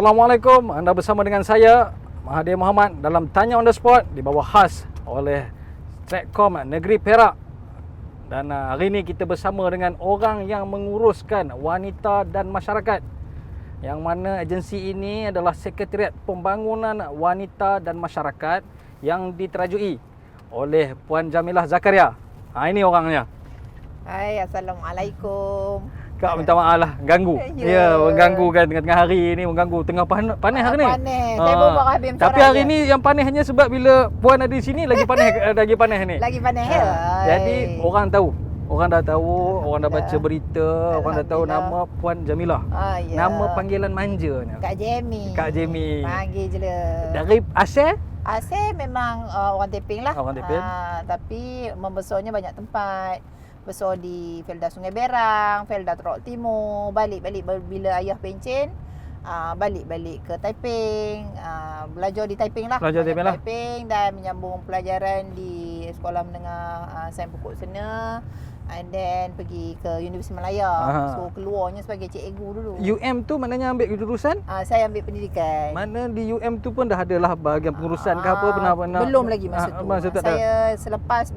Assalamualaikum, anda bersama dengan saya Mahathir Mohamad dalam Tanya on the Spot dibawa khas oleh Stratekom Negeri Perak. Dan hari ini kita bersama dengan orang yang menguruskan wanita dan masyarakat, yang mana agensi ini adalah Sekretariat Pembangunan Wanita dan Masyarakat yang diterajui oleh Puan Jamilah Zakaria. Ini orangnya. Hai, Assalamualaikum. Kak minta maaf lah, ganggu. Ya, mengganggu kan tengah hari ni, mengganggu tengah panas hari ni. Panas. Saya baru buat habis. Tapi hari ni yang panas hanya sebab bila Puan ada di sini lagi panas lagi panas ni. Lagi panas Jadi orang tahu. Orang dah tahu, orang dah baca berita, orang dah tahu nama Puan Jamilah. Ya. Nama panggilan manjanya. Kak Jamie. Kak Jamie. Panggil je lah. Dari asal? Asal memang orang Teping lah. Orang Teping. Tapi membesarnya banyak tempat. Besar di Felda Sungai Berang, Felda Teruk Timur, balik-balik bila ayah pencen, balik-balik ke Taiping, belajar di Taiping lah. Belajar di Taiping dan menyambung pelajaran di Sekolah Menengah Sains Pokok Sena, and then pergi ke Universiti Malaya. So keluarnya sebagai cikgu dulu. UM tu maknanya ambil jurusan? Saya ambil pendidikan. Mana di UM tu pun dah adalah bahagian pengurusan ke apa pernah belum lagi masa tu. Masa tu saya selepas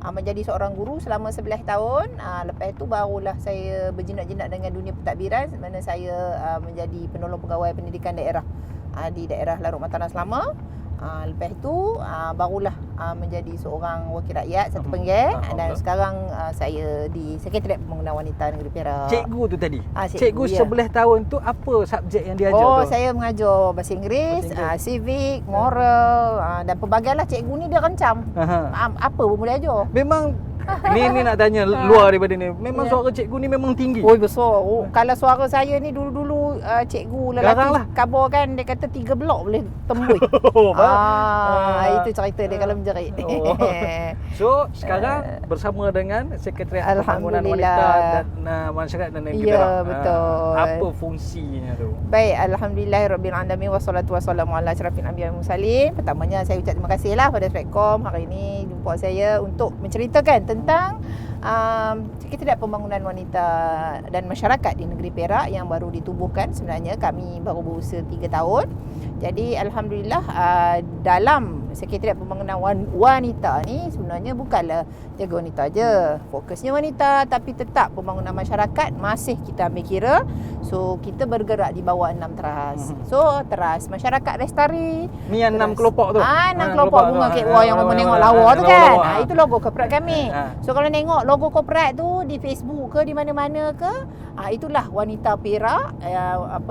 menjadi seorang guru selama 11 tahun. Lepas itu barulah saya berjinak-jinak dengan dunia pentadbiran, mana saya menjadi penolong pegawai pendidikan daerah di daerah Larut Mataram selama. Lepas itu barulah menjadi seorang wakil rakyat satu Penggeh, dan sekarang saya di Sekretariat Pembangunan Wanita Negeri Perak. Cikgu tu tadi. Cikgu ya. 11 tahun tu apa subjek yang dia ajar tu? Saya mengajar bahasa Inggeris, civic, moral, dan pelbagai lah. Cikgu ni dia rancam. Apa pun boleh ajar. Memang ni nak tanya luar daripada ni. Memang suara cikgu ni memang tinggi. Besar. Kalau suara saya ni dulu cikgu lelaki kabar kan, dia kata 3 blok boleh tembus. Itu cerita dia kalau menjerit. So sekarang bersama dengan Sekretariat Pembangunan Wanita dan Masyarakat dan Negeri Perak. Ya, betul. Apa fungsinya tu? Baik, alhamdulillahirabbil alamin wassalatu wassalamu ala asyrafil anbiya'i wal mursalin. Pertamanya saya ucap terima kasihlah pada Stratekom hari ini jumpa saya untuk menceritakan tentang Sekretariat Pembangunan Wanita dan Masyarakat di Negeri Perak yang baru ditubuhkan. Sebenarnya kami baru berusaha 3 tahun. Jadi alhamdulillah dalam Sekretariat Pembangunan Wanita ni sebenarnya bukanlah jaga wanita je, fokusnya wanita, tapi tetap pembangunan masyarakat masih kita ambil kira. So kita bergerak di bawah 6 teras. So teras masyarakat lestari. Ni yang 6 kelompok tu. 6 kelompok bunga kek wah yang menengok lawa tu kan. Itu logo korporat kami. So kalau tengok logo korporat tu di Facebook ke di mana-mana ke, itulah Wanita Perak,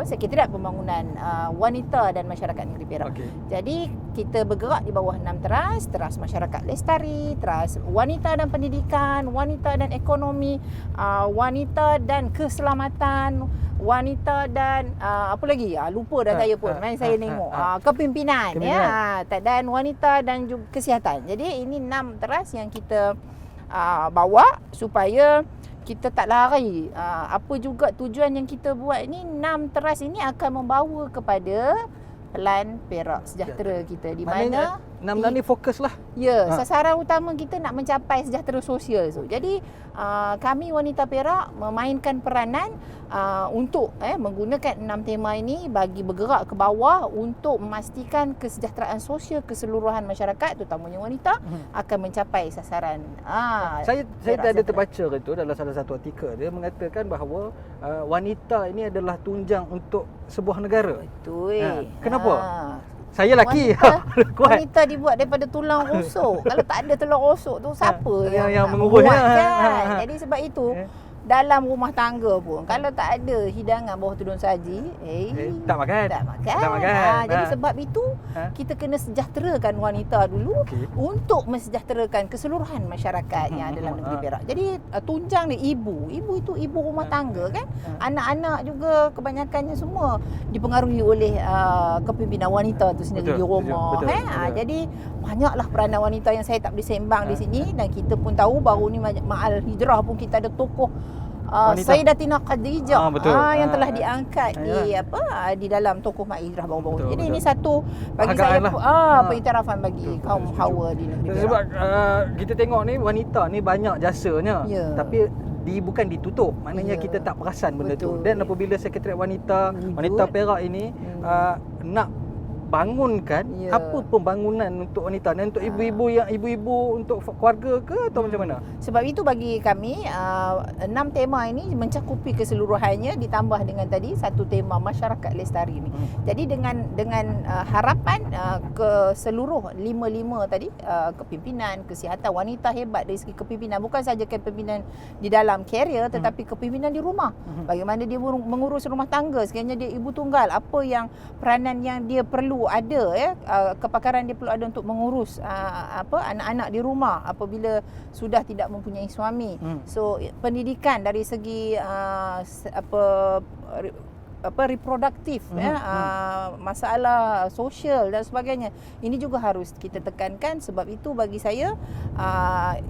Sekretariat Pembangunan Wanita dan Masyarakat Negeri Perak. Jadi kita bergerak di bawah 6 teras, teras masyarakat lestari, teras wanita dan pendidikan, wanita dan ekonomi, wanita dan keselamatan, wanita dan apa lagi? Lupa dah saya pun. Saya tengok kepimpinan ya, dan wanita dan juga kesihatan. Jadi ini 6 teras yang kita bawa supaya kita tak lari. Apa juga tujuan yang kita buat ni, 6 teras ini akan membawa kepada Pelan Perak Sejahtera kita, di mana 6 ni fokus lah. Ya, sasaran utama kita nak mencapai sejahtera sosial tu. Jadi kami Wanita Perak memainkan peranan untuk menggunakan 6 tema ini bagi bergerak ke bawah untuk memastikan kesejahteraan sosial keseluruhan masyarakat, terutamanya wanita, akan mencapai sasaran. Saya ada terbaca itu dalam salah satu artikel, dia mengatakan bahawa wanita ini adalah tunjang untuk sebuah negara. Betul. Kenapa? Saya lelaki. Wanita dibuat daripada tulang rusuk. Kalau tak ada tulang rusuk tu siapa yang mengurusnya kan? Jadi sebab itu dalam rumah tangga pun kalau tak ada hidangan bawah tudung saji, tak makan. Jadi sebab itu kita kena sejahterakan wanita dulu untuk mensejahterakan keseluruhan masyarakat yang dalam negeri Perak. Jadi tunjang dia ibu itu ibu rumah tangga kan. Anak-anak juga kebanyakannya semua dipengaruhi oleh kepimpinan wanita tu sendiri di rumah. Jadi banyaklah peranan wanita yang saya tak boleh sembang di sini, dan kita pun tahu baru ni Ma'al Hijrah pun kita ada tokoh Sayyidatina Khadijah yang telah diangkat di dalam tokoh Mak Hijrah baru-baru. Jadi ini satu bagi saya pengiktirafan bagi kaum Hawa di negeri Perak. Sebab kita tengok ni wanita ni banyak jasanya, tapi bukan ditutup. Maknanya kita tak perasan benda tu. Dan apabila Sekretariat Wanita Perak ini nak bangunkan apa pembangunan untuk wanita dan untuk ibu-ibu untuk keluarga ke atau macam mana? Sebab itu bagi kami 6 tema ini mencakupi keseluruhannya, ditambah dengan tadi satu tema masyarakat lestari ni. Jadi dengan harapan ke seluruh 5 tadi, kepimpinan, kesihatan, wanita hebat dari segi kepimpinan, bukan saja kepimpinan di dalam karier tetapi kepimpinan di rumah. Bagaimana dia mengurus rumah tangga, sekiranya dia ibu tunggal, apa yang peranan yang dia perlu ada, kepakaran dia perlu ada untuk mengurus anak-anak di rumah apabila sudah tidak mempunyai suami. So pendidikan dari segi reproduktif, masalah sosial dan sebagainya, ini juga harus kita tekankan. Sebab itu bagi saya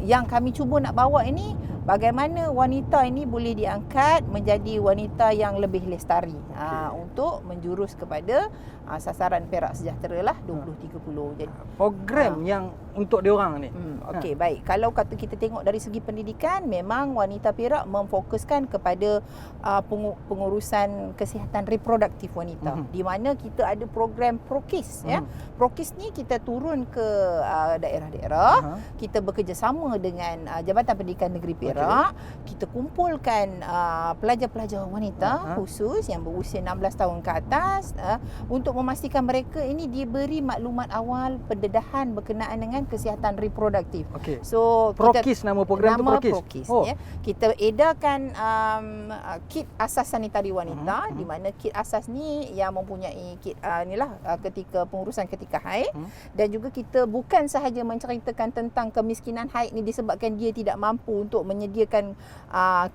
yang kami cuba nak bawa ini, bagaimana wanita ini boleh diangkat menjadi wanita yang lebih lestari, untuk menjurus kepada sasaran Perak Sejahtera lah 2030. Jadi program yang untuk diorang ni. Okey, baik. Kalau kata kita tengok dari segi pendidikan, memang Wanita Perak memfokuskan kepada pengurusan kesihatan reproduktif wanita, di mana kita ada program PROKIS, PROKIS ni kita turun ke daerah-daerah, kita bekerjasama dengan Jabatan Pendidikan Negeri Perak, kita kumpulkan pelajar-pelajar wanita khusus yang berusia 16 tahun ke atas, untuk memastikan mereka ini diberi maklumat awal pendedahan berkenaan dengan kesihatan reproduktif. So PROKIS, nama program tu PROKIS. Kita edarkan kit asas sanitari wanita, di mana kit asas ni yang mempunyai kit ketika pengurusan ketika haid, dan juga kita bukan sahaja menceritakan tentang kemiskinan haid ni disebabkan dia tidak mampu untuk menyediakan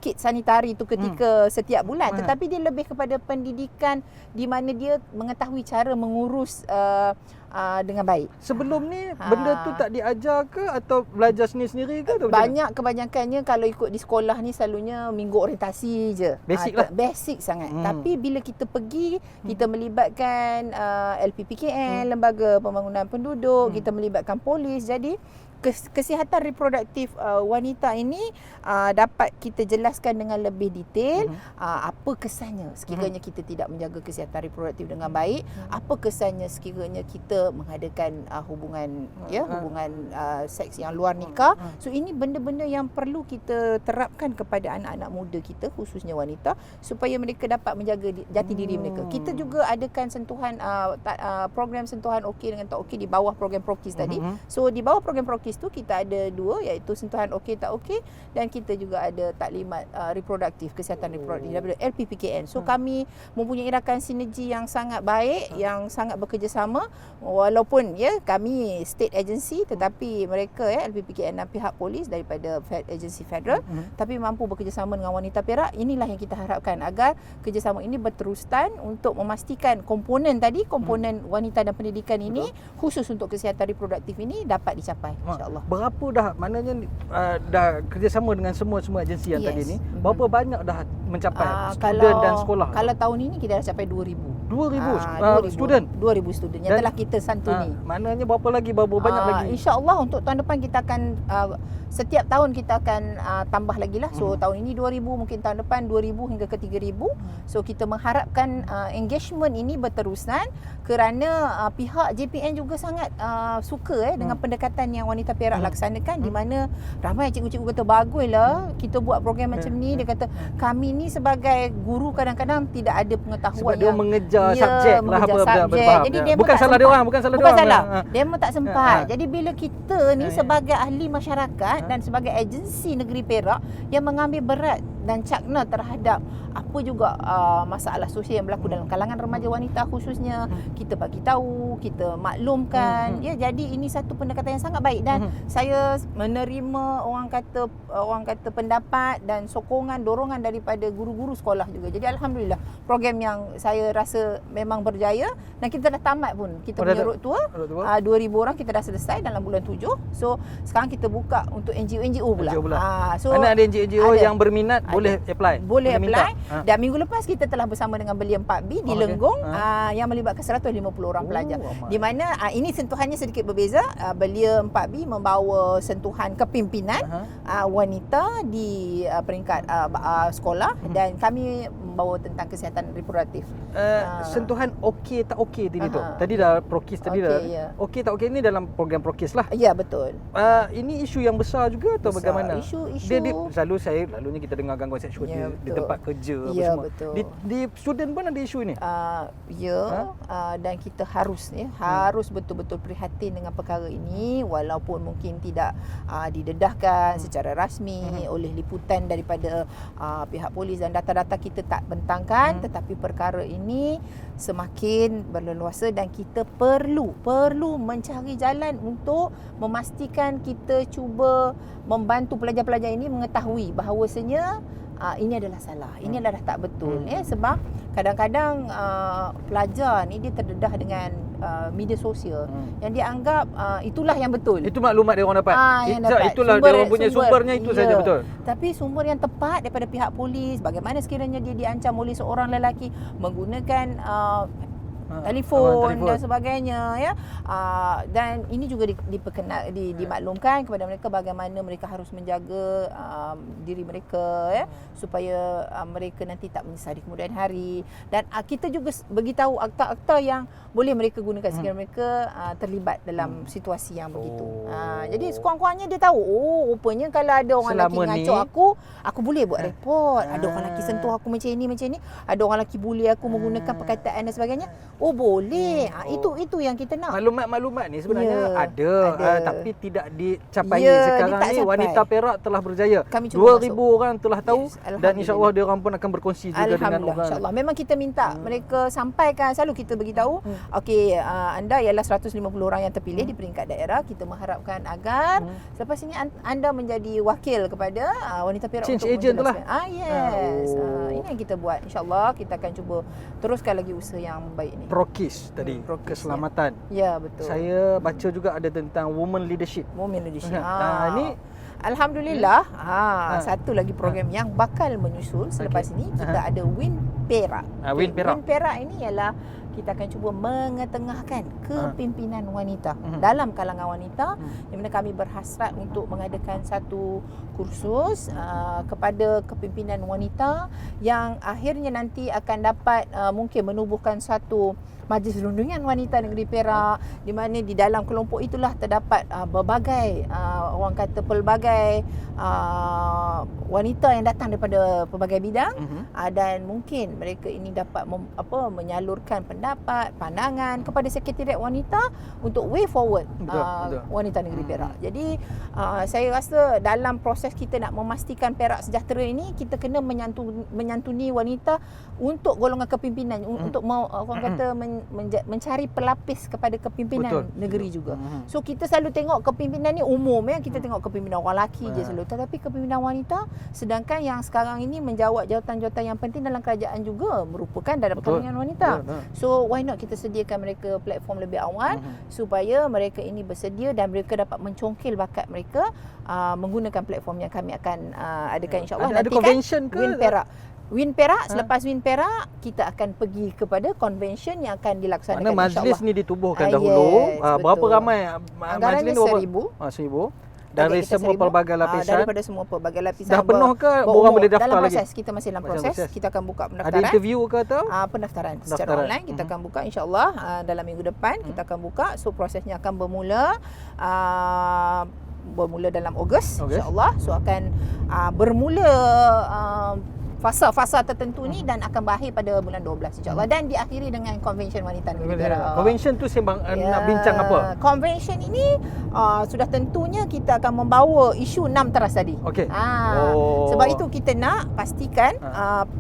kit sanitari tu ketika setiap bulan, tetapi dia lebih kepada pendidikan di mana dia mengetahui cara mengurus dengan baik. Sebelum ni benda tu tak diajar ke atau belajar sendiri-sendiri ke? Kebanyakannya kalau ikut di sekolah ni selalunya minggu orientasi je. Basic lah. Basic sangat. Tapi bila kita pergi, kita melibatkan LPPKN, Lembaga Pembangunan Penduduk, kita melibatkan polis. Jadi kesihatan reproduktif wanita ini dapat kita jelaskan dengan lebih detail, apa kesannya sekiranya kita tidak menjaga kesihatan reproduktif dengan baik, apa kesannya sekiranya kita mengadakan hubungan seks yang luar nikah. So ini benda-benda yang perlu kita terapkan kepada anak-anak muda kita, khususnya wanita, supaya mereka dapat menjaga jati diri mereka. Kita juga adakan sentuhan program sentuhan okey dengan tak okey di bawah program PROKIS tadi. So di bawah program PROKIS tu kita ada 2, iaitu sentuhan okey tak okey, dan kita juga ada taklimat reproduktif, kesihatan reproduktif daripada LPPKN. So kami mempunyai rakan sinergi yang sangat baik, yang sangat bekerjasama, walaupun kami state agency, tetapi mereka LPPKN dan pihak polis daripada agensi federal, tapi mampu bekerjasama dengan Wanita Perak. Inilah yang kita harapkan, agar kerjasama ini berterusan untuk memastikan komponen wanita dan pendidikan ini, khusus untuk kesihatan reproduktif ini, dapat dicapai, insya-Allah. Berapa dah, maknanya dah kerjasama dengan semua agensi yang tadi ni, berapa banyak dah mencapai student dan sekolah? Kalau tahun ini kita dah capai 2,000 student. 2,000 student yang telah kita santuni. Maknanya berapa banyak lagi? InsyaAllah untuk tahun depan kita akan setiap tahun kita akan tambah lagi lah. So tahun ini 2,000, mungkin tahun depan 2,000 hingga ke 3,000. So kita mengharapkan engagement ini berterusan, kerana pihak JPN juga sangat suka dengan pendekatan yang Wanita Perak laksanakan, di mana ramai cikgu-cikgu kata baguslah kita buat program macam ni. Dia kata kami ni sebagai guru kadang-kadang tidak ada pengetahuan, sebab dia mengejar subjek lah, jadi dia bukan salah dia orang, bukan salah dia memang tak sempat. Jadi bila kita ni sebagai ahli masyarakat dan sebagai agensi negeri Perak yang mengambil berat dan cakna terhadap apa juga masalah sosial yang berlaku dalam kalangan remaja wanita khususnya, kita bagi tahu, kita maklumkan. Jadi ini satu pendekatan yang sangat baik, dan saya menerima orang kata pendapat dan sokongan, dorongan daripada guru-guru sekolah juga. Jadi alhamdulillah, program yang saya rasa memang berjaya, dan kita dah tamat pun. Kita punya road tour 2,000 orang kita dah selesai dalam bulan 7. So sekarang kita buka untuk NGO pula. So mana ada NGO yang berminat, boleh apply. Boleh minta. apply. Dan minggu lepas kita telah bersama dengan Belia 4B di Lenggong yang melibatkan 150 orang pelajar. Di mana ini sentuhannya sedikit berbeza. Belia 4B membawa sentuhan kepimpinan wanita di peringkat sekolah dan kami membawa tentang kesihatan reproduktif. Sentuhan okey tak okey tadi tu. Tadi dah prokis tadi dah. Okey tak okey ni dalam program prokis lah. Ya, betul. Ini isu yang besar juga atau bagaimana? Isu Dia selalunya kita dengar gangguan seksual di tempat kerja apa semua. Betul. Di student pun ada isu ni. Dan kita harus betul-betul prihatin dengan perkara ini walaupun mungkin tidak didedahkan secara rasmi oleh liputan daripada pihak polis dan data-data kita tak bentangkan, tetapi perkara ini semakin berleluasa dan kita perlu mencari jalan untuk memastikan kita cuba membantu pelajar-pelajar ini mengetahui bahawasanya ini adalah salah, ini adalah tak betul. Sebab kadang-kadang pelajar ni dia terdedah dengan media sosial yang dia anggap itulah yang betul. Itu maklumat dia orang dapat. Itulah dia orang punya sumbernya itu saja betul. Tapi sumber yang tepat daripada pihak polis, bagaimana sekiranya dia diancam oleh seorang lelaki menggunakan telefon dan sebagainya, ya. Dan ini juga dimaklumkan kepada mereka bagaimana mereka harus menjaga diri mereka, ya, supaya mereka nanti tak menyesal di kemudian hari. Dan kita juga beritahu akta-akta yang boleh mereka gunakan sekiranya mereka terlibat dalam situasi yang begitu. Jadi sekurang-kurangnya dia tahu, rupanya kalau ada orang lelaki ngacau aku boleh buat report. Ada orang lelaki sentuh aku macam ni. Ada orang lelaki bully aku menggunakan perkataan dan sebagainya. Oh, boleh. Itu yang kita nak. Maklumat-maklumat ni sebenarnya ada. Tapi tidak dicapai sekarang ni. Wanita Perak telah berjaya. 2,000 orang telah tahu dan insya-Allah dia orang pun akan berkongsi juga dengan orang. Insya-Allah. Memang kita minta mereka sampaikan, selalu kita beritahu, okey, anda ialah 150 orang yang terpilih di peringkat daerah. Kita mengharapkan agar selepas ini anda menjadi wakil kepada wanita Perak change untuk agent tu lah. Ini yang kita buat. Insya-Allah kita akan cuba teruskan lagi usaha yang baik ni. Prokis tadi, keselamatan. Ya, betul. Saya baca juga ada tentang women leadership. Ini Alhamdulillah, satu lagi program yang bakal menyusul selepas ini, kita ada Win Perak. Win Perak. Win Perak ini ialah kita akan cuba mengetengahkan kepimpinan wanita dalam kalangan wanita, di mana kami berhasrat untuk mengadakan satu kursus kepada kepimpinan wanita yang akhirnya nanti akan dapat mungkin menubuhkan satu Majlis Rundingan Wanita Negeri Perak, di mana di dalam kelompok itulah terdapat berbagai orang kata pelbagai wanita yang datang daripada pelbagai bidang, dan mungkin mereka ini dapat menyalurkan pendapat, pandangan kepada Sekretariat Wanita untuk way forward wanita Negeri Perak. Jadi saya rasa dalam proses kita nak memastikan Perak sejahtera ini, kita kena menyantuni wanita untuk golongan kepimpinan, untuk orang kata mencari pelapis kepada kepimpinan negeri juga. So kita selalu tengok kepimpinan ni umum, ya, kita tengok kepimpinan orang lelaki je selalu, tetapi kepimpinan wanita, sedangkan yang sekarang ini menjawat jawatan-jawatan yang penting dalam kerajaan juga merupakan dalam kepimpinan wanita. So why not kita sediakan mereka platform lebih awal supaya mereka ini bersedia dan mereka dapat mencongkil bakat mereka menggunakan platform yang kami akan adakan, insya-Allah. Ada convention ke? Win Perak, selepas Win Perak kita akan pergi kepada convention yang akan dilaksanakan, insya-Allah. Majlis ni ditubuhkan dahulu. Berapa ramai anggarannya? Majlis ni? 1,000. Dari semua pelbagai lapisan. Daripada semua pelbagai lapisan. Dah penuh ke orang boleh daftar dalam lagi? Proses, kita masih dalam proses. Kita akan buka pendaftaran. Ada interview ke atau? Pendaftaran secara online kita akan buka, insya-Allah dalam minggu depan kita akan buka. So prosesnya akan bermula dalam Ogos, insya-Allah. So akan bermula fasa-fasa tertentu ni dan akan berakhir pada bulan 12, insya-Allah, dan diakhiri dengan convention wanita Negeri Perak. Convention tu sembang nak bincang apa? Convention ini sudah tentunya kita akan membawa isu 6 teras tadi. Sebab itu kita nak pastikan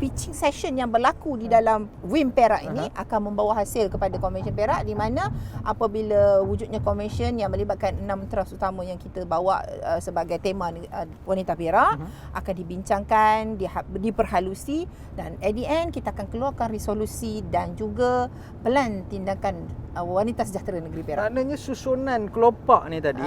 pitching session yang berlaku di dalam WIM Perak ini akan membawa hasil kepada convention Perak, di mana apabila wujudnya convention yang melibatkan 6 teras utama yang kita bawa sebagai tema wanita Perak akan dibincangkan, diperhatikan perhalusi, dan at the end kita akan keluarkan resolusi dan juga pelan tindakan wanita sejahtera negeri Perak. Maknanya susunan kelopak ni tadi,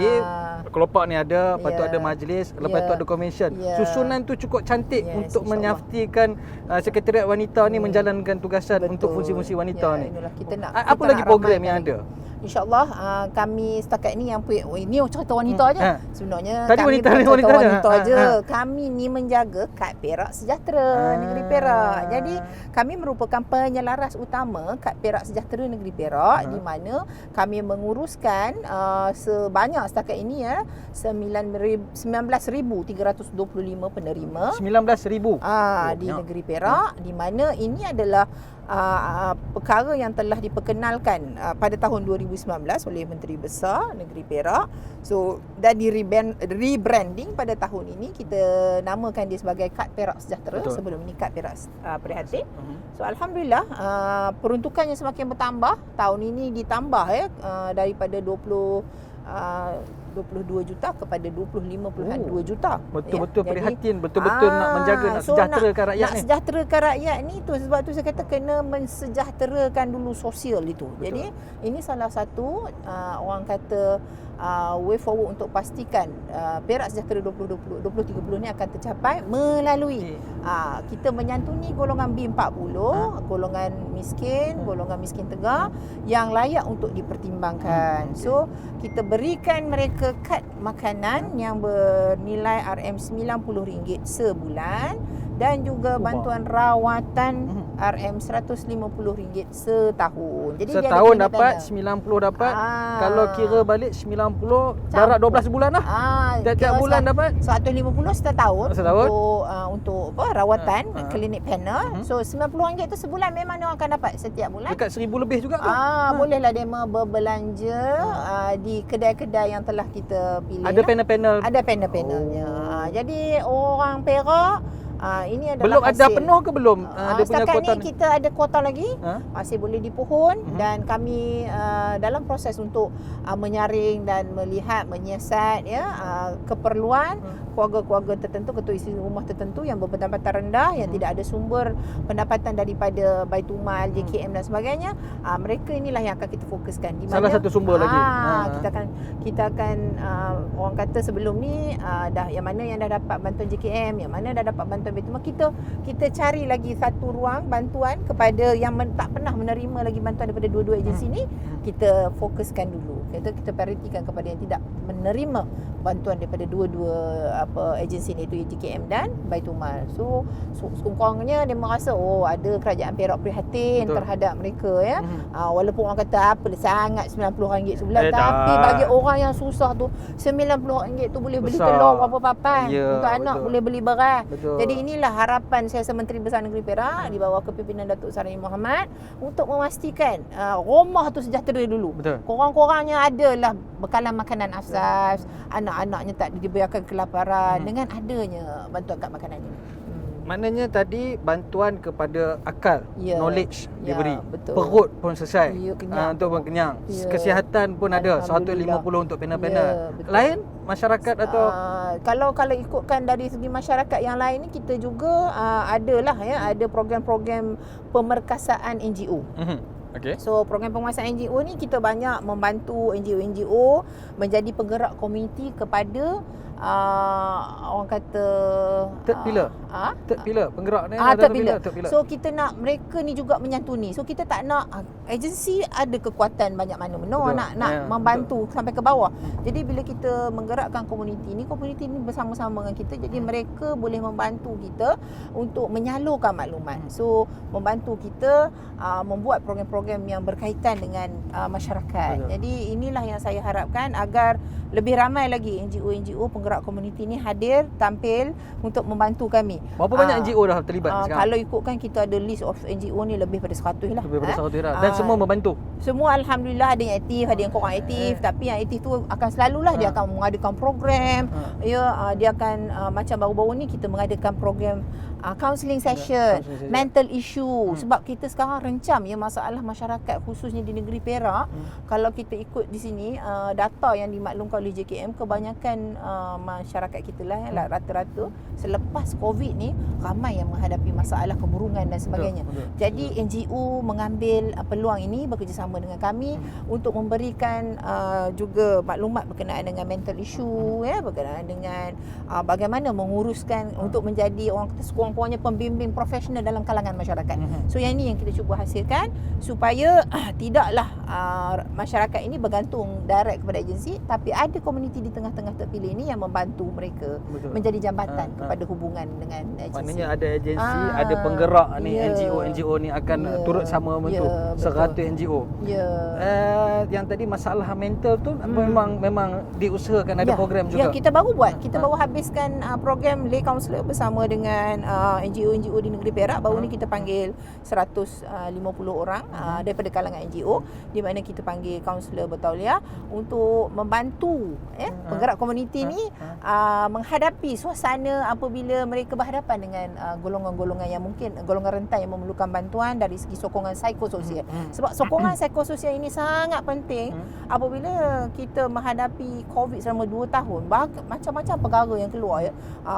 kelopak ni ada, lepas tu ada majlis, lepas tu ada komisen. Susunan tu cukup cantik untuk menyaksikan Sekretariat Wanita ni menjalankan tugasan untuk fungsi-fungsi wanita ni. Inilah kita nak. Apa lagi program yang ada? InsyaAllah kami setakat ni yang ini cerita wanita je. Sebenarnya tadi kami wanita je. Kami ni menjaga Kad Perak Sejahtera Negeri Perak. Jadi kami merupakan penyelaras utama Kad Perak Sejahtera Negeri Perak, di mana kami menguruskan sebanyak setakat ini 19,325 penerima. 19,000 di negeri Perak, di mana ini adalah perkara yang telah diperkenalkan pada tahun 2019 oleh Menteri Besar Negeri Perak. So dan di rebranding pada tahun ini, kita namakan dia sebagai Kad Perak Sejahtera. Betul. Sebelum ini Kad Perak Prihatin. So alhamdulillah peruntukannya semakin bertambah. Tahun ini ditambah daripada 22 juta kepada 25.2 juta. Betul-betul prihatin, betul-betul nak menjaga, nak sejahterakan rakyat ni. Nak sejahterakan rakyat ni tu, sebab tu saya kata kena mensejahterakan dulu sosial itu. Betul. Jadi ini salah satu orang kata way forward untuk pastikan Perak Sejahtera 2030 ni akan tercapai melalui kita menyantuni golongan B40, golongan miskin tegar yang layak untuk dipertimbangkan. So kita berikan mereka kad makanan yang bernilai RM90 sebulan, dan juga bantuan rawatan RM150 setahun. Jadi setahun dapat 90 dapat. Kalau kira balik 90 darab 12 bulan lah. Tiap bulan dapat 150 setahun. Untuk rawatan klinik panel. So RM90 tu sebulan memang dia akan dapat setiap bulan. Dekat 1,000 lebih juga tu. Bolehlah dia berbelanja di kedai-kedai yang telah kita pilih. Ada panel-panel. Ada panel-panelnya. Jadi orang Perak ini adalah belum hasil. Ada penuh ke belum? Dia punya setakat kuota ni kita ada kuota lagi. Masih boleh dipohon. Dan kami dalam proses untuk menyaring dan melihat, menyiasat keperluan keluarga-keluarga tertentu, ketua isi rumah tertentu yang berpendapatan rendah, yang tidak ada sumber pendapatan daripada Baitumal, JKM dan sebagainya. Mereka inilah yang akan kita fokuskan. Di mana salah satu sumber lagi. Kita akan orang kata sebelum ni yang mana yang dah dapat bantuan JKM, yang mana dah dapat bantuan Baitumal, kita cari lagi satu ruang bantuan kepada yang tak pernah menerima lagi bantuan daripada dua-dua agensi ni. Kita fokuskan dulu. Kita prioritikan kepada yang tidak menerima bantuan daripada dua-dua agensi ni, itu JKM dan Baitumal. So kurang-kurangnya dia merasa ada kerajaan Perak prihatin terhadap mereka walaupun orang kata apa sangat RM90 sebulan, tapi bagi orang yang susah tu RM90 tu boleh beli telur berapa papan untuk anak, boleh beli beras. Jadi inilah harapan Siasat Menteri Besar Negeri Perak di bawah kepimpinan Datuk Seri Mohamad untuk memastikan rumah tu sejahtera dulu. Korang-korangnya adalah bekalan makanan asas, anak-anaknya tak dibiarkan kelaparan dengan adanya bantuan kad makanan ini. Maknanya tadi bantuan kepada akal, knowledge diberi. Betul. Perut pun selesai untuk betul. kenyang. Kesihatan pun ada 150 untuk panel-panel. Lain masyarakat atau kalau ikutkan dari segi masyarakat yang lain ni, kita juga ada program-program pemerkasaan NGO. Okay. So program penguasaan NGO ni kita banyak membantu NGO menjadi penggerak komuniti kepada orang kata third pillar. Third pillar penggerak ni third pillar. So kita nak mereka ni juga menyantuni. So kita tak nak agensi ada kekuatan banyak mana nak membantu sampai ke bawah. Jadi bila kita menggerakkan komuniti ni bersama-sama dengan kita, jadi mereka boleh membantu kita untuk menyalurkan maklumat. So membantu kita membuat program-program yang berkaitan dengan masyarakat. Jadi inilah yang saya harapkan agar lebih ramai lagi NGO penggerak komuniti ni hadir, tampil untuk membantu kami. Berapa banyak NGO dah terlibat sekarang? Kalau ikutkan kita ada list of NGO ni lebih pada 100 lah. Lebih pada 100 lah. Dan semua membantu? Semua alhamdulillah, ada yang aktif, ada yang kurang aktif. Tapi yang aktif tu akan selalulah dia akan mengadakan program. Dia akan macam baru-baru ni kita mengadakan program counselling session, counselling session. mental issue. Sebab kita sekarang rencam ya masalah masyarakat khususnya di negeri Perak. Kalau kita ikut di sini data yang dimaklumkan oleh JKM, kebanyakan masyarakat kita lah rata-rata selepas COVID ni ramai yang menghadapi masalah kemurungan dan sebagainya. Betul. Jadi NGO mengambil peluang ini bekerjasama dengan kami untuk memberikan juga maklumat berkenaan dengan mental issue ya, berkenaan dengan bagaimana menguruskan untuk menjadi orang kata sekurang-kurangnya pembimbing profesional dalam kalangan masyarakat. So yang ini yang kita cuba hasilkan supaya tidaklah masyarakat ini bergantung direct kepada agensi, tapi ada komuniti di tengah-tengah terpilih ini yang membantu mereka menjadi jambatan kepada hubungan dengan agensi. Maknanya ada agensi, ada penggerak ni, NGO ni akan turut sama membantu 100 NGO. Yang tadi masalah mental tu memang diusahakan ada program juga. Ya, kita baru buat. Kita baru habiskan program lay counselor bersama dengan NGO di negeri Perak. Baru ni kita panggil 150 orang daripada kalangan NGO, di mana kita panggil kaunselor bertauliah untuk membantu penggerak komuniti ni menghadapi suasana apabila mereka berhadapan dengan golongan-golongan yang mungkin golongan rentan yang memerlukan bantuan dari segi sokongan psikososial. Sebab sokongan psikososial ini sangat penting apabila kita menghadapi COVID selama 2 tahun. Macam-macam perkara yang keluar ya.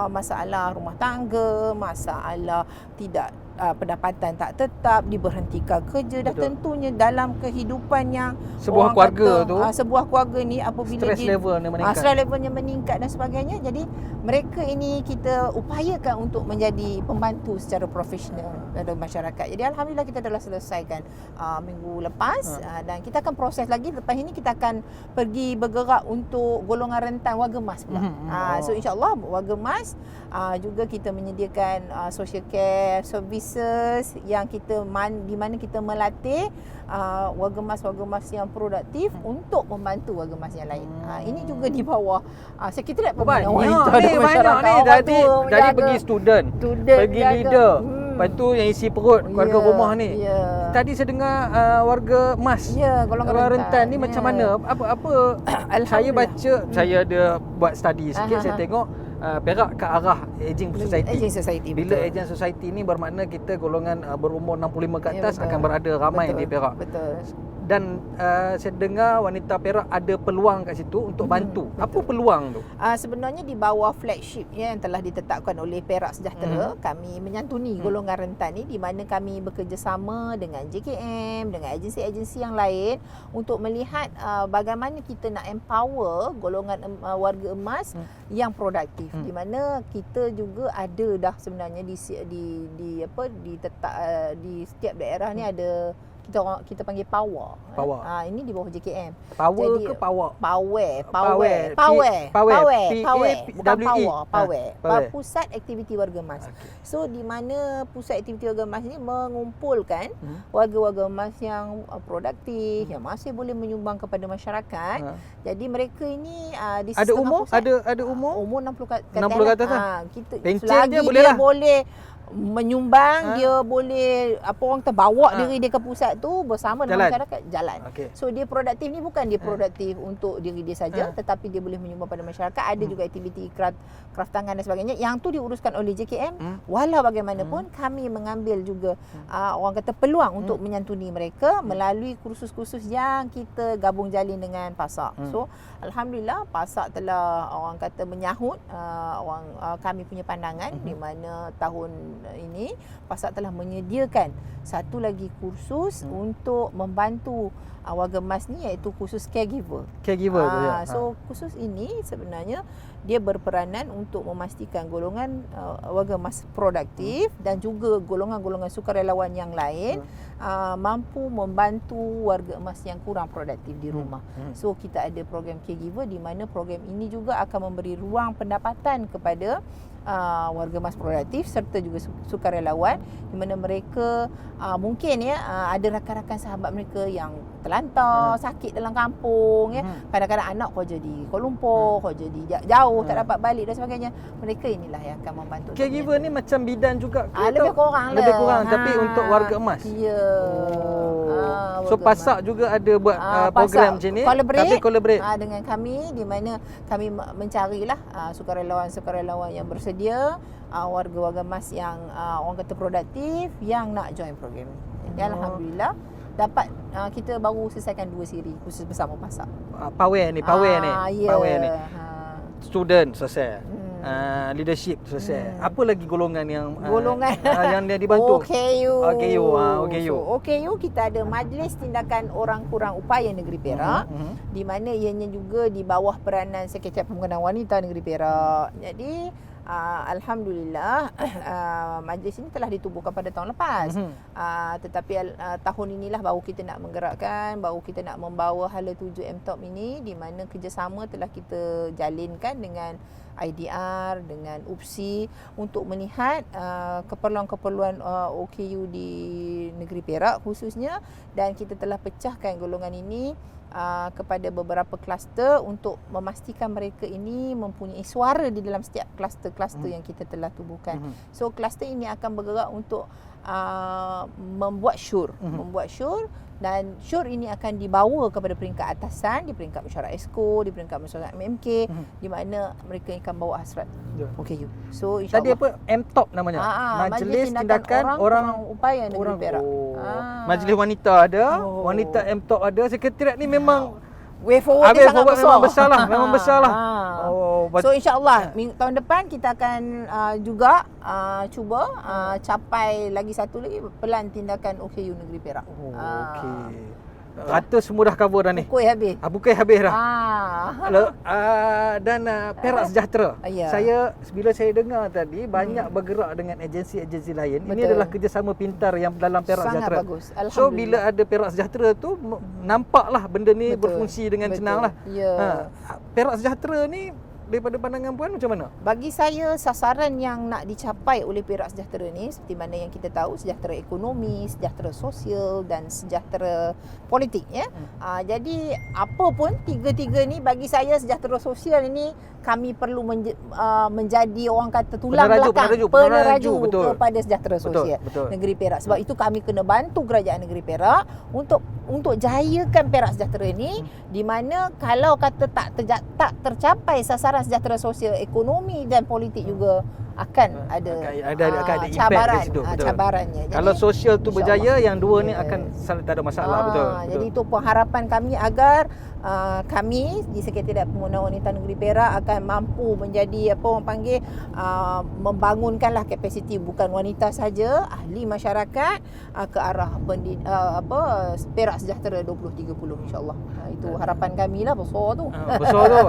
Masalah rumah tangga, masalah tidak pendapatan tak tetap, diberhentikan kerja. Dah tentunya dalam kehidupan yang sebuah keluarga tu, sebuah keluarga ni apabila stress levelnya meningkat dan sebagainya, jadi mereka ini kita upayakan untuk menjadi pembantu secara profesional dalam masyarakat. Jadi alhamdulillah kita telah selesaikan minggu lepas dan kita akan proses lagi. Lepas ini kita akan pergi bergerak untuk golongan rentan warga emas pula. So insyaAllah warga emas juga kita menyediakan social care services yang kita di mana kita melatih warga emas yang produktif untuk membantu warga emas yang lain. Ini juga di bawah Sekretariat Pembinaan Wanita dan Masyarakat. Jadi pergi student pergi leader, lepas tu yang isi perut keluarga rumah ni. Tadi saya dengar warga emas, golongan rentan ni macam mana? Apa saya baca, saya ada buat study sikit, saya tengok Perak ke arah aging society. Bila aging society ni bermakna kita golongan berumur 65 ke atas akan berada ramai di Perak. Betul. Dan saya dengar wanita Perak ada peluang kat situ untuk bantu. Apa peluang tu? Sebenarnya di bawah flagship yang telah ditetapkan oleh Perak Sejahtera, kami menyantuni golongan rentan ni, di mana kami bekerjasama dengan JKM, dengan agensi-agensi yang lain untuk melihat bagaimana kita nak empower golongan warga emas yang produktif. Di mana kita juga ada dah sebenarnya di setiap daerah ni ada kita panggil power. Ini di bawah JKM. Power. Jadi, ke power? Bukan power. Pusat Aktiviti Warga Emas. So di mana pusat aktiviti warga emas ni mengumpulkan warga-warga emas yang produktif, yang masih boleh menyumbang kepada masyarakat. Jadi mereka ini di ada umur? Ada umur? Umur 60 ke atas. Kita pencen selagi dia boleh menyumbang, dia boleh orang terbawa diri dia ke pusat tu bersama dengan masyarakat, jalan. So dia produktif ni bukan dia produktif untuk diri dia saja, tetapi dia boleh menyumbang pada masyarakat. Ada juga aktiviti kraft tangan dan sebagainya yang tu diuruskan oleh JKM. Walau bagaimanapun kami mengambil juga orang kata peluang untuk menyantuni mereka melalui kursus-kursus yang kita gabung jalin dengan PASAK. So alhamdulillah PASAK telah orang kata menyahut kami punya pandangan, di mana tahun ini PASAK telah menyediakan satu lagi kursus untuk membantu warga emas ni, iaitu kursus caregiver. So kursus ini sebenarnya dia berperanan untuk memastikan golongan warga emas produktif dan juga golongan-golongan sukarelawan yang lain mampu membantu warga emas yang kurang produktif di rumah. So kita ada program caregiver, di mana program ini juga akan memberi ruang pendapatan kepada warga emas produktif serta juga sukarelawan, di mana mereka mungkin ada rakan-rakan sahabat mereka yang terlantar, sakit dalam kampung kadang-kadang anak kerja di Kuala Lumpur, kerja di jauh, tak dapat balik dan sebagainya. Mereka inilah yang akan membantu. Caregiver ni macam bidan juga ke? Lebih kurang tapi untuk warga emas. Ya. So PASAK juga ada buat program macam ni, tapi collaborate dengan kami, di mana kami mencarilah sukarelawan-sukarelawan yang bersedia, warga-warga emas yang orang kata produktif yang nak join program ni. Jadi alhamdulillah dapat kita baru selesaikan 2 siri khusus bersama PASAK. Power ni. Student selesai. Leadership selesai. Apa lagi golongan yang yang dia dibantu? OKU. So, OKU kita ada Majlis Tindakan Orang Kurang Upaya Negeri Perak, di mana ianya juga di bawah peranan Sekretariat Pembangunan Wanita Negeri Perak. Jadi alhamdulillah majlis ini telah ditubuhkan pada tahun lepas. Tetapi tahun inilah baru kita nak menggerakkan, baru kita nak membawa Hala 7 MTOP ini, di mana kerjasama telah kita jalinkan dengan IDR, dengan UPSI untuk melihat keperluan-keperluan OKU di negeri Perak khususnya, dan kita telah pecahkan golongan ini kepada beberapa kluster untuk memastikan mereka ini mempunyai suara di dalam setiap kluster-kluster yang kita telah tubuhkan. So kluster ini akan bergerak untuk membuat syur, dan syur ini akan dibawa kepada peringkat atasan, di peringkat mesyuarat Exco, di peringkat mesyuarat MMK, di mana mereka akan bawa hasrat OKU. So insya-Allah. Tadi apa? MTOP namanya? Majlis Tindakan Orang Upaya Negeri Perak. Majlis wanita ada, wanita MTOP ada. Sekretariat ni memang way forward dia sangat besar. Memang besar lah. So insya-Allah tahun depan kita akan juga cuba capai lagi satu lagi pelan tindakan OKU Negeri Perak. Okey. Rata semua dah cover dah ni. Bukui habis. Bukui habis dah. Dan Perak Sejahtera. Saya bila saya dengar tadi banyak bergerak dengan agensi-agensi lain. Betul. Ini adalah kerjasama pintar yang dalam Perak Sangat Sejahtera. Bagus. So bila ada Perak Sejahtera tu nampaklah benda ni berfungsi dengan senang lah. Perak Sejahtera ni daripada pandangan Puan macam mana? Bagi saya sasaran yang nak dicapai oleh Perak Sejahtera ni seperti mana yang kita tahu, sejahtera ekonomi, sejahtera sosial dan sejahtera politik ya. Jadi apa pun tiga-tiga ni bagi saya sejahtera sosial ini kami perlu menjadi orang kata tulang belakang peneraju kepada sejahtera sosial negeri Perak. Sebab itu kami kena bantu kerajaan negeri Perak untuk jayakan Perak Sejahtera ini, di mana kalau kata tak tercapai sasaran sejahtera sosial, ekonomi dan politik juga akan ada cabarannya. Kalau sosial tu berjaya, yang dua ni akan tak ada masalah. Betul. Jadi itu pengharapan kami agar kami di Sekretariat Pembangunan Wanita Negeri Perak akan mampu menjadi membangunkanlah kapasiti bukan wanita saja, ahli masyarakat ke arah Perak Sejahtera 2030 insya-Allah. Itu harapan kami lah, besar tu. Besar tu.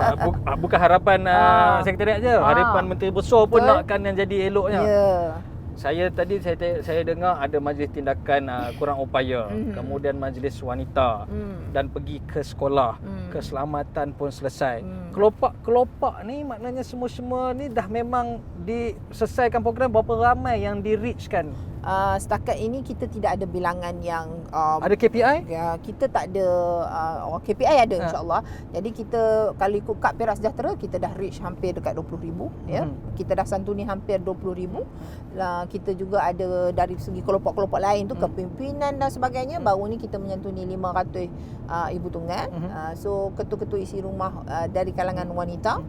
Bukan harapan Sekretariat je. Harapan Menteri Besar pun nakkan yang jadi eloknya. Saya dengar ada majlis tindakan kurang upaya, kemudian majlis wanita dan pergi ke sekolah, keselamatan pun selesai. Kelopak-kelopak ni maknanya semua ni dah memang diselesaikan program. Berapa ramai yang di-reachkan? Setakat ini kita tidak ada bilangan yang ada KPI? Kita tak ada KPI ada insya-Allah. Jadi kita kalau ikut kad Perak Sejahtera kita dah reach hampir dekat 20,000 ya. Kita dah santuni hampir 20,000. Kita juga ada dari segi kelompok-kelompok lain tu kepimpinan dan sebagainya, baru ni kita menyantuni 500 ibu tunggal. So ketua-ketua isi rumah dari kalangan wanita,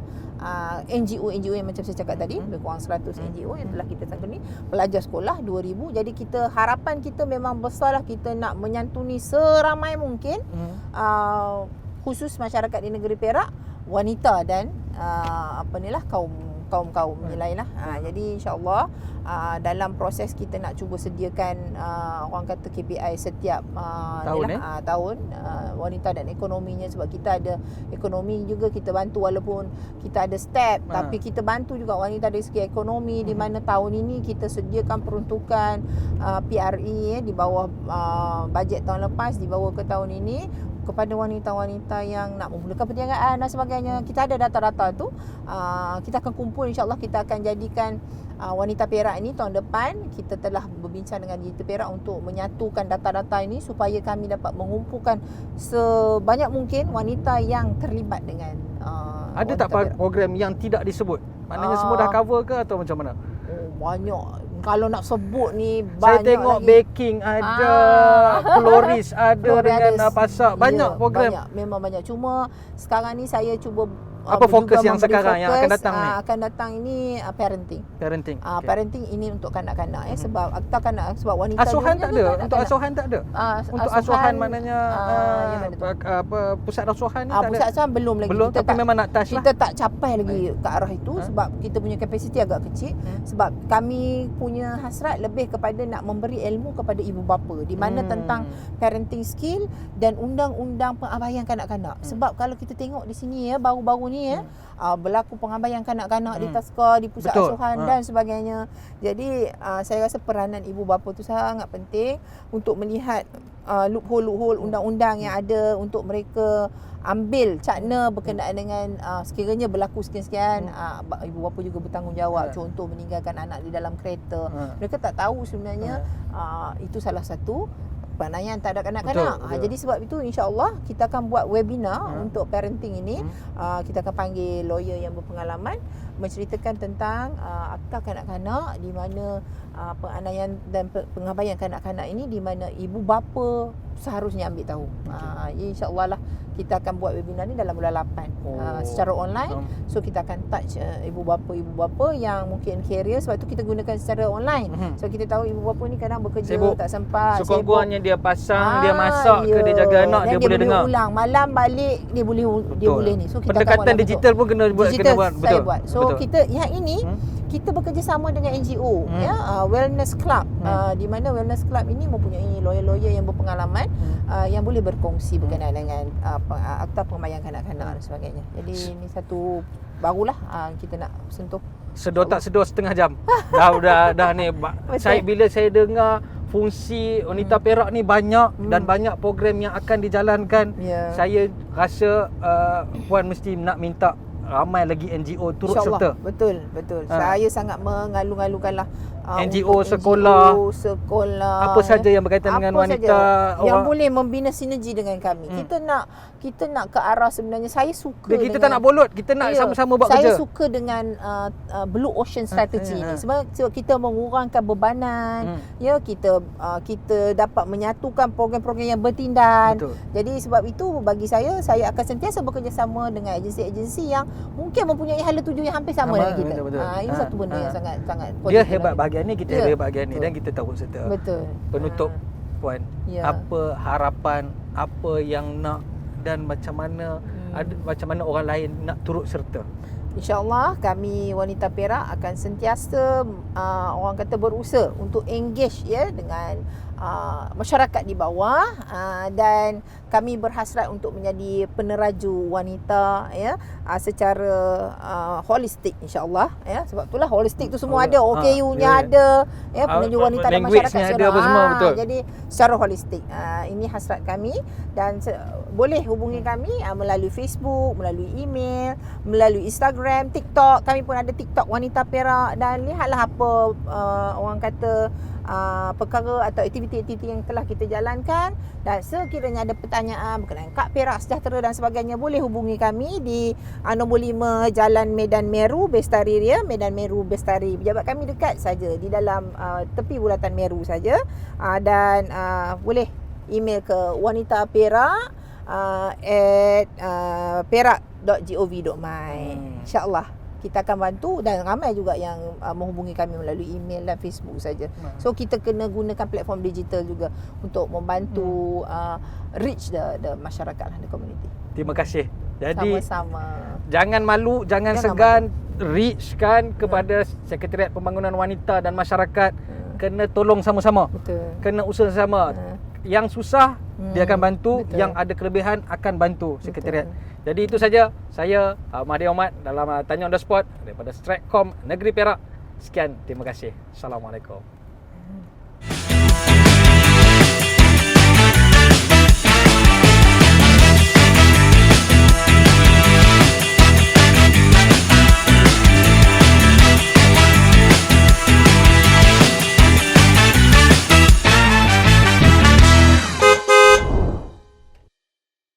NGO yang macam saya cakap tadi, lebih kurang 100 NGO yang telah kita santuni, pelajar sekolah 2,000. Jadi harapan kita memang besarlah, kita nak menyantuni seramai mungkin khusus masyarakat di negeri Perak, wanita dan kaum nilai lah. Jadi insya-Allah dalam proses kita nak cuba sediakan orang kata KPI setiap tahun wanita dan ekonominya, sebab kita ada ekonomi juga kita bantu, walaupun kita ada step tapi kita bantu juga wanita dari segi ekonomi, di mana tahun ini kita sediakan peruntukan PRE di bawah bajet tahun lepas dibawa ke tahun ini kepada wanita-wanita yang nak memulakan perniagaan dan sebagainya. Kita ada data-data tu. Kita akan kumpul, insya-Allah kita akan jadikan wanita Perak ini tahun depan. Kita telah berbincang dengan Digital Perak untuk menyatukan data-data ini supaya kami dapat mengumpulkan sebanyak mungkin wanita yang terlibat dengan ada tak program yang tidak disebut? Maknanya semua dah cover ke atau macam mana? Banyak. kalau nak sebut ni Saya banyak tengok lagi. baking ada, floris ada Floris dengan ada. pasak. Banyak Ya, program. Banyak, memang banyak. Cuma sekarang ni saya cuba Apa fokus juga yang memberi sekarang yang akan datang ni? Akan datang ini parenting. Parenting. Okey. Parenting ini untuk kanak-kanak sebab akta kanak sebab wanita Asuhan dia tak menjaga ada. kanak-kanak. Untuk asuhan tak ada. Untuk asuhan maknanya yang mana tu? apa pusat asuhan ni tak ada. Pusat asuhan belum lagi. Belum, tapi memang nak touch lah. Kita tak capai lagi ke arah itu sebab kita punya kapasiti agak kecil. Sebab kami punya hasrat lebih kepada nak memberi ilmu kepada ibu bapa di mana tentang parenting skill dan undang-undang pengabaian kanak-kanak. Sebab kalau kita tengok di sini baru-baru ni berlaku pengabaian kanak-kanak di taska, di pusat Betul. asuhan dan sebagainya. Jadi saya rasa peranan ibu bapa tu sangat penting untuk melihat loophole undang-undang yang ada untuk mereka ambil cakna berkenaan dengan sekiranya berlaku sekian-sekian ibu bapa juga bertanggungjawab. Contoh meninggalkan anak di dalam kereta. Mereka tak tahu sebenarnya itu salah satu penganiayaan terhadap kanak-kanak. Betul. Jadi sebab itu insya-Allah kita akan buat webinar untuk parenting ini. Kita akan panggil lawyer yang berpengalaman menceritakan tentang akta kanak-kanak di mana penganiayaan dan pengabaian kanak-kanak ini di mana ibu bapa seharusnya ambil tahu. Insya-Allah lah kita akan buat webinar ni dalam bulan 8 secara online. So kita akan touch ibu bapa yang mungkin career sebab tu kita gunakan secara online. So kita tahu ibu bapa ni kadang bekerja Sibuk. tak sempat. Sekurang-kurangnya dia pasang, dia masak ke dia jaga anak, Dan dia boleh dengar. ulang malam balik dia boleh ni. So kita akan Pendekatan buat digital pun kena buat, digital kena buat. saya Betul. buat. So Betul. kita yang ini kita bekerjasama dengan NGO Wellness Club di mana Wellness Club ini mempunyai lawyer-lawyer yang berpengalaman yang boleh berkongsi berkenaan dengan akta pengabaian kanak-kanak dan sebagainya. Jadi ini satu barulah kita nak sentuh. Sedor tak sedor setengah jam. dah ni. Bila saya dengar fungsi Wanita Perak ni banyak dan banyak program yang akan dijalankan. Saya rasa Puan mesti nak minta ramai lagi NGO turut serta. Betul. Saya sangat mengalu-alukanlah NGO untuk sekolah, apa sekolah saja yang berkaitan dengan wanita yang boleh membina sinergi dengan kami. Kita nak ke arah sebenarnya saya suka kita tak nak bolot, kita nak sama-sama buat kerja. Saya suka dengan Blue Ocean Strategy ni sebab kita mengurangkan bebanan, kita dapat menyatukan program-program yang bertindan. Betul. Jadi sebab itu bagi saya akan sentiasa bekerjasama dengan agensi-agensi yang mungkin mempunyai hala tuju yang hampir sama dengan kita. Betul. Ini satu benda yang sangat dia hebat bahagian ni, kita hebat bahagian ni dan kita tahu serta. Betul. Penutup Puan, apa harapan, apa yang nak dan macam mana orang lain nak turut serta? InsyaAllah kami Wanita Perak akan sentiasa orang kata berusaha untuk engage dengan masyarakat di bawah dan kami berhasrat untuk menjadi peneraju wanita secara holistik insya-Allah sebab itulah holistik tu semua ada OKU-nya ada peneraju wanita dan masyarakat ada apa semua betul. Jadi secara holistik ini hasrat kami dan boleh hubungi kami melalui Facebook, melalui email, melalui Instagram, TikTok. Kami pun ada TikTok Wanita Perak dan lihatlah apa orang kata perkara atau aktiviti-aktiviti yang telah kita jalankan dan sekiranya ada pertanyaan berkenaan Kad Perak Sejahtera dan sebagainya boleh hubungi kami di nombor 5 Jalan Medan Meru Bestari Ria, Medan Meru Bestari. Pejabat kami dekat saja di dalam tepi bulatan Meru saja dan boleh email ke wanita perak at perak.gov.my. InsyaAllah kita akan bantu dan ramai juga yang menghubungi kami melalui email dan Facebook saja. So kita kena gunakan platform digital juga untuk membantu reach the masyarakat lah, the community. Terima kasih. Jadi sama-sama. Jangan malu, jangan segan reachkan kepada Sekretariat Pembangunan Wanita dan Masyarakat. Kena tolong sama-sama. Betul. Kena usaha sama. Yang susah dia akan bantu, betul. yang ada kelebihan akan bantu Sekretariat. Jadi itu saja. Saya Mahathir Mohamad dalam Tanya on the Spot daripada Stratcom Negeri Perak. Sekian, terima kasih. Assalamualaikum.